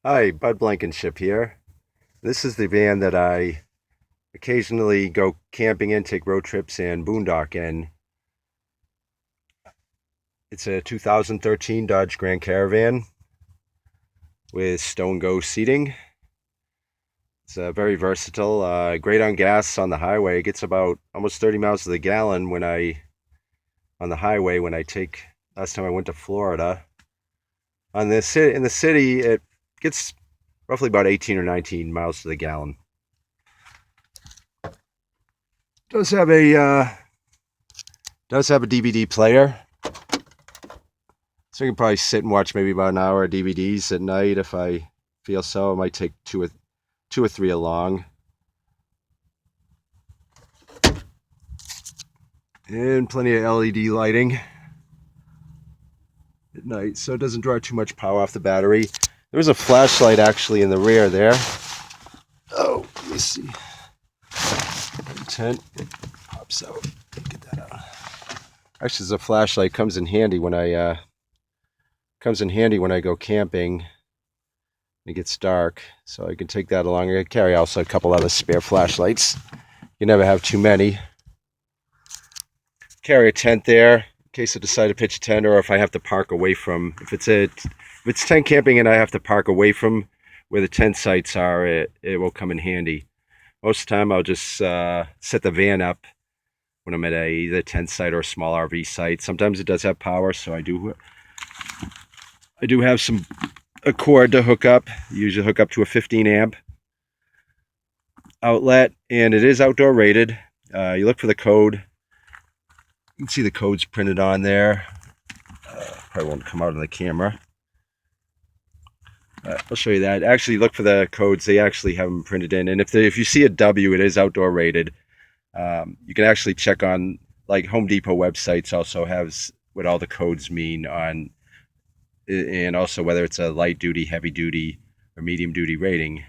Hi, Bud Blankenship here. This is the van that I occasionally go camping in, take road trips, and boondock in. It's a 2013 Dodge Grand Caravan with Stone Go seating. It's very versatile, great on gas on the highway. It gets about almost 30 miles to the gallon on the highway when I take, last time I went to Florida. In the city, it gets roughly about 18 or 19 miles to the gallon. Does have a DVD player, so I can probably sit and watch maybe about an hour of DVDs at night if I feel so. I might take two or three along, and plenty of LED lighting at night, so it doesn't draw too much power off the battery. There's a flashlight actually in the rear there. Oh, let me see. Tent pops out. Get that out. Actually, there's a flashlight. Comes in handy when I go camping. It gets dark, so I can take that along. I carry also a couple other spare flashlights. You never have too many. Carry a tent there in case I decide to pitch a tent, or if I have to park away from. If it's tent camping and I have to park away from where the tent sites are, it will come in handy. Most of the time, I'll just set the van up when I'm at either tent site or a small RV site. Sometimes it does have power, so I do have a cord to hook up. Usually hook up to a 15 amp outlet, and it is outdoor rated. You look for the code. You can see the codes printed on there. Probably won't come out on the camera. I'll show you that. Actually, look for the codes. They actually have them printed in. And if you see a W, it is outdoor rated. You can actually check on, like, Home Depot websites also has what all the codes mean on, and also whether it's a light duty, heavy duty, or medium duty rating.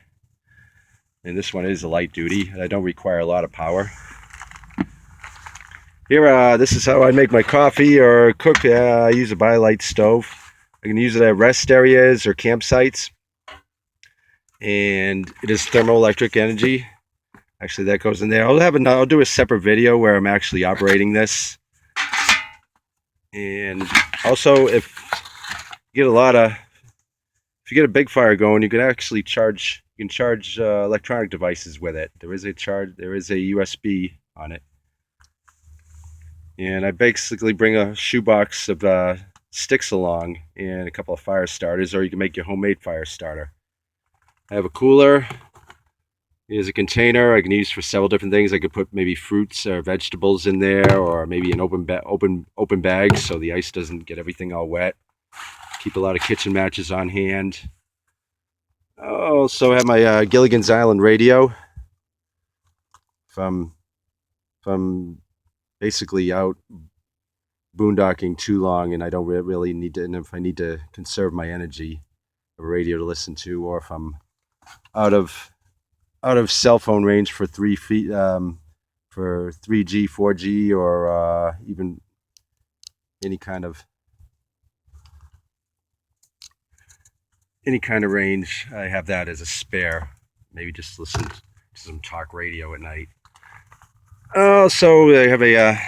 And this one is a light duty. I don't require a lot of power. Here, this is how I make my coffee or cook. I use a BioLite stove. I can use it at rest areas or campsites. And it is thermoelectric energy. Actually, that goes in there. I'll do a separate video where I'm actually operating this. And also, if you get a big fire going, you can actually charge electronic devices with it. There is a USB on it. And I basically bring a shoebox of sticks along and a couple of fire starters, or you can make your homemade fire starter. I have a cooler. Here's a container I can use for several different things. I could put maybe fruits or vegetables in there, or maybe an open bag so the ice doesn't get everything all wet. Keep a lot of kitchen matches on hand. I also have my Gilligan's Island radio. If I'm basically out boondocking too long and I don't really need to, and if I need to conserve my energy, a radio to listen to, or if I'm out of cell phone range for 3G, 4G, or even any kind of range, I have that as a spare. Maybe just listen to some talk radio at night. So I have a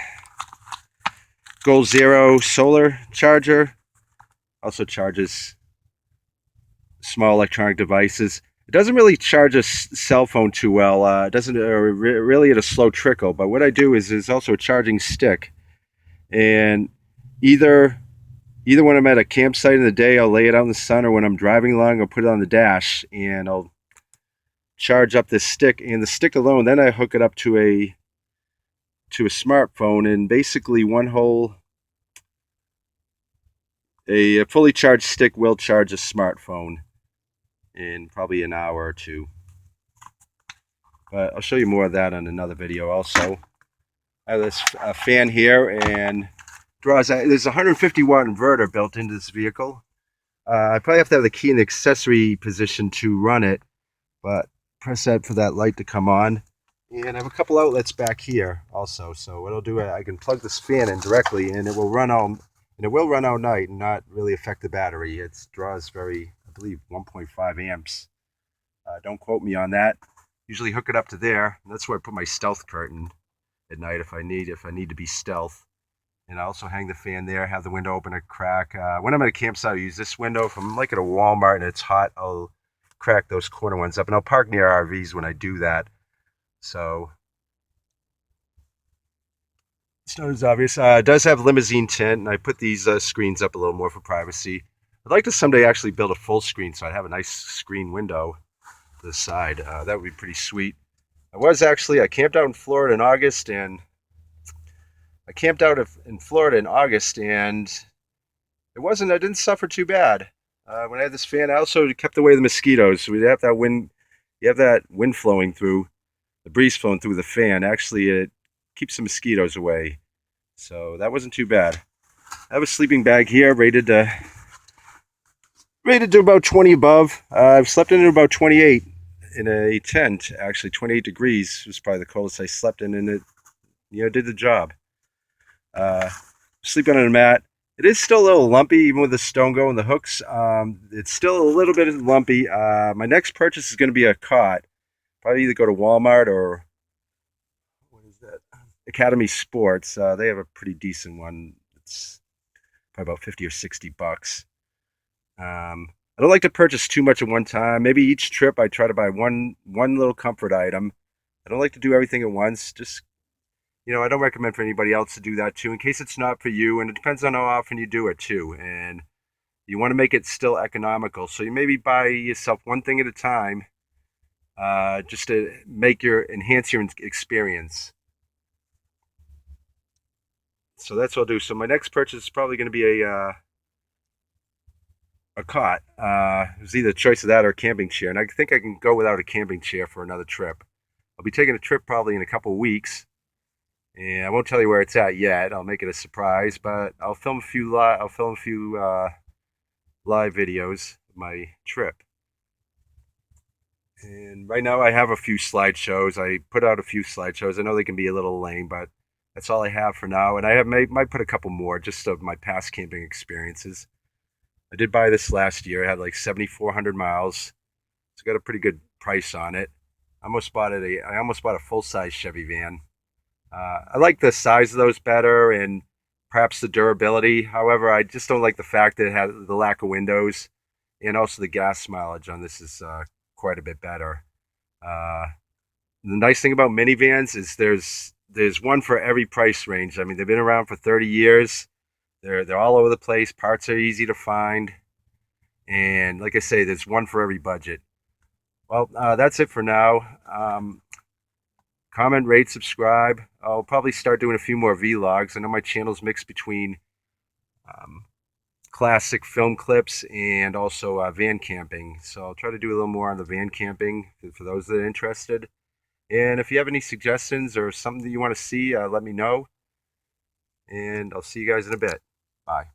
Goal Zero solar charger. Also charges small electronic devices. It doesn't really charge a cell phone too well. It doesn't really at a slow trickle. But what I do is also a charging stick, and either when I'm at a campsite in the day, I'll lay it out in the sun, or when I'm driving along, I'll put it on the dash and I'll charge up this stick. And the stick alone, then I hook it up to a smartphone, and basically a fully charged stick will charge a smartphone in probably an hour or two. But I'll show you more of that on another video also. I have this fan here, and there's a 150 watt inverter built into this vehicle. I probably have to have the key in the accessory position to run it, but press that for that light to come on. And I have a couple outlets back here also. So what I'll do, I can plug this fan in directly, and it will run all night and not really affect the battery. It draws very, I believe 1.5 amps. Don't quote me on that. Usually hook it up to there. That's where I put my stealth curtain at night if I need to be stealth. And I also hang the fan there, have the window open a crack. When I'm at a campsite, I use this window. If I'm like at a Walmart and it's hot, I'll crack those corner ones up. And I'll park near RVs when I do that. So it's not as obvious. It does have limousine tint, and I put these screens up a little more for privacy. I'd like to someday actually build a full screen so I'd have a nice screen window to the side. That would be pretty sweet. I camped out in Florida in August, and I didn't suffer too bad. When I had this fan, I also kept away the mosquitoes. So you have that wind flowing through, the breeze flowing through the fan. Actually, it keeps the mosquitoes away. So that wasn't too bad. I have a sleeping bag here rated to about 20 above. I've slept in it about 28 in a tent. Actually, 28 degrees was probably the coldest I slept in, and it did the job. Sleeping on a mat. It is still a little lumpy, even with the stone go and the hooks. It's still a little bit lumpy. My next purchase is going to be a cot. Probably either go to Walmart or what is that? Academy Sports. They have a pretty decent one. It's probably about 50 or 60 bucks. I don't like to purchase too much at one time. Maybe each trip I try to buy one little comfort item. I don't like to do everything at once. Just I don't recommend for anybody else to do that too, in case it's not for you, and it depends on how often you do it too. And you want to make it still economical, so you maybe buy yourself one thing at a time, just to enhance your experience. So that's what I'll do. So my next purchase is probably going to be a cot. It was either a choice of that or a camping chair, and I think I can go without a camping chair for another trip. I'll be taking a trip probably in a couple of weeks. And I won't tell you where it's at yet. I'll make it a surprise, but I'll film a few live videos of my trip. And right now I have a few slideshows. I put out a few slideshows. I know they can be a little lame, but that's all I have for now. And I might put a couple more just of my past camping experiences. I did buy this last year. It had like 7,400 miles. It's got a pretty good price on it. I almost bought a full-size Chevy van. I like the size of those better and perhaps the durability. However, I just don't like the fact that it has the lack of windows, and also the gas mileage on this is quite a bit better. The nice thing about minivans is there's one for every price range. I mean, they've been around for 30 years. They're all over the place. Parts are easy to find, and like I say, there's one for every budget. Well, that's it for now. Comment, rate, subscribe. I'll probably start doing a few more vlogs. I know my channel's mixed between classic film clips and also van camping. So I'll try to do a little more on the van camping for those that are interested. And if you have any suggestions or something that you want to see, let me know. And I'll see you guys in a bit. Bye.